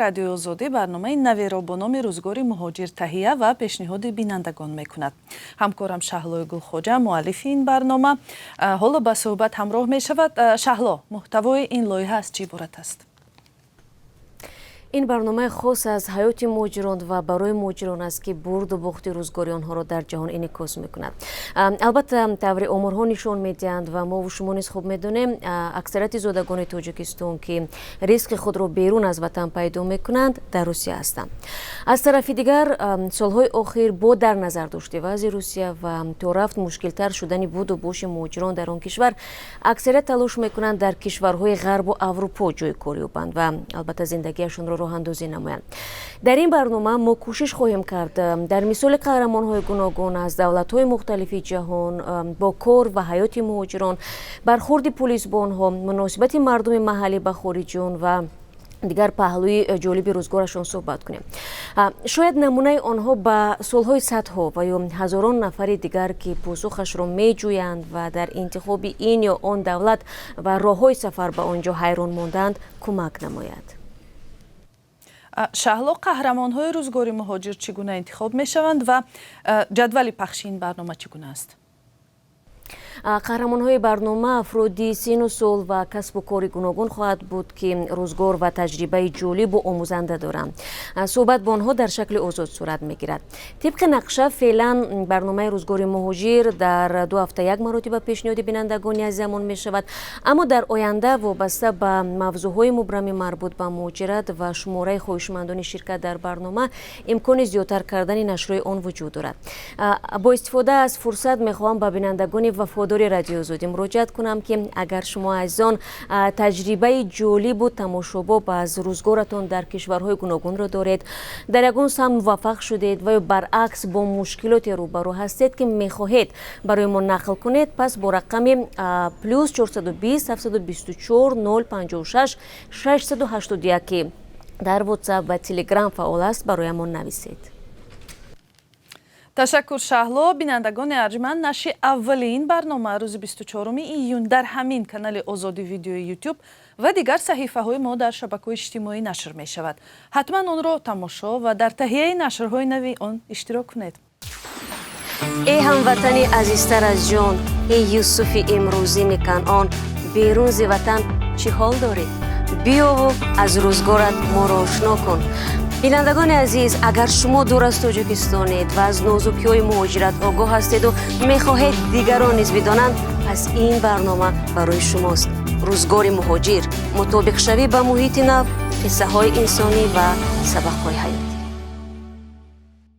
радио Озодӣ барномаи наверо бо номи рӯзгори муҳоҷир таҳия ва пешниҳоди бинандагон мекунад. ҳамкорам Шаҳлои Гулхоҷа муаллифи ин барнома ҳоло ба суҳбат ҳамроҳ мешавад. Шаҳло, муҳтавои ин лоиҳа аз чӣ иборат аст? ин барномаи хос аз ҳаёти муҳоҷирон ва барои муҳоҷирон аст ки бурду бохти рӯзгори онҳоро дар ҷаҳон инъикос мекунад. албатта таври оморҳо нишон медиҳанд ва мову шумо низ хуб медонем, аксарияти зодагони тоҷикистон ки ризқи худро берун аз ватан пайдо мекунанд дар Русия ҳастанд. аз тарафи дигар солҳои охир бо дар назар дошти вазъи Русия ва то рафт мушкилтар шудани буду боши муҳоҷирон дар он кишвар, аксарият талош мекунанд дар кишварҳои ғарбу Аврупо ҷой кор ёбанд ва албатта зиндагиашонро роҳандозӣ намоянд. дар ин барнома мо кӯшиш хоҳем кард дар мисоли қаҳрамонҳои гуногун аз давлатҳои мухталифи ҷаҳон бо кор ва ҳаёти муҳоҷирон, бархурди пулис бо онҳо, муносибати мардуми маҳаллӣ ба хориҷиён ва дигар паҳлӯи ҷолиби рӯзгорашон суҳбат кунем. шояд намунаи онҳо ба солҳои садҳо ва ё ҳазорон нафари дигар ки посухашро меҷӯянд ва дар интихоби ин ё он давлат ва роҳҳои сафар ба он ҷо ҳайрон мондаанд кӯмак намояд. Шаҳло, қаҳрамонҳои рӯзгори муҳоҷир чӣ гуна интихоб мешаванд ва ҷадвали пахши ин барнома чӣ гуна аст? қаҳрамонҳои барнома афроди сину сол ва касбу кори гуногун хоҳад буд ки рӯзгор ва таҷрибаи ҷолибу омӯзанда доранд. суҳбат бо онҳо дар шакли озод сурат мегирад. тибқи нақша феълан барномаи рӯзгори муҳоҷир дар 2 ҳафта як маротиба пешниҳоди бинандагони азизамон мешавад, аммо дар оянда вобаста ба мавзӯъҳои мубрами марбут ба муҳоҷират ва шумораи хоҳишмандони ширкат дар барнома имкони зиёдтар кардани нашрҳои он вуҷуд дорад. бо истифода аз фурсат мехоҳам ба бинандагони вафодори радио Озодӣ муроҷиат кунам ки агар шумо азизон таҷрибаи ҷолибу тамошобоб аз рӯзгоратон дар кишварҳои гуногунро доред, дар ягон самт муваффақ шудед ва ё баръакс бо мушкилоте рӯбарӯ ҳастед ки мехоҳед барои мо нақл кунед, пас бо рақами +420 724 056 681 ки дар WhatsApp ва Telegram фаъол аст бароямон нависед. ташаккур Шаҳло. Бинандагони арҷманд, нашри аввали ин барнома рӯзи 24 июн дар ҳамин канали Озодӣ видеои YouTube ва дигар саҳифаҳои мо дар шабакаҳои иҷтимоӣ нашр мешавад. ҳатман онро тамошо ва дар таҳияи нашрҳои нави он иштирок кунед. эй ҳамватани азизтар аз ҷон, эй Юсуфи имрӯзини Канъон, берун зи ватан чӣ ҳол дорӣ? биёву аз рӯзгорат моро ошно кун. бинандагони азиз, агар шумо дур аз Тоҷикистонед ва аз нозукиҳои муҳоҷират огоҳ ҳастеду мехоҳед дигарон низ бидонанд, пас ин барнома барои шумост. рӯзгори муҳоҷир, мутобиқшавӣ ба муҳити нав, қиссаҳои инсонӣ ва сабақҳои ҳаётӣ.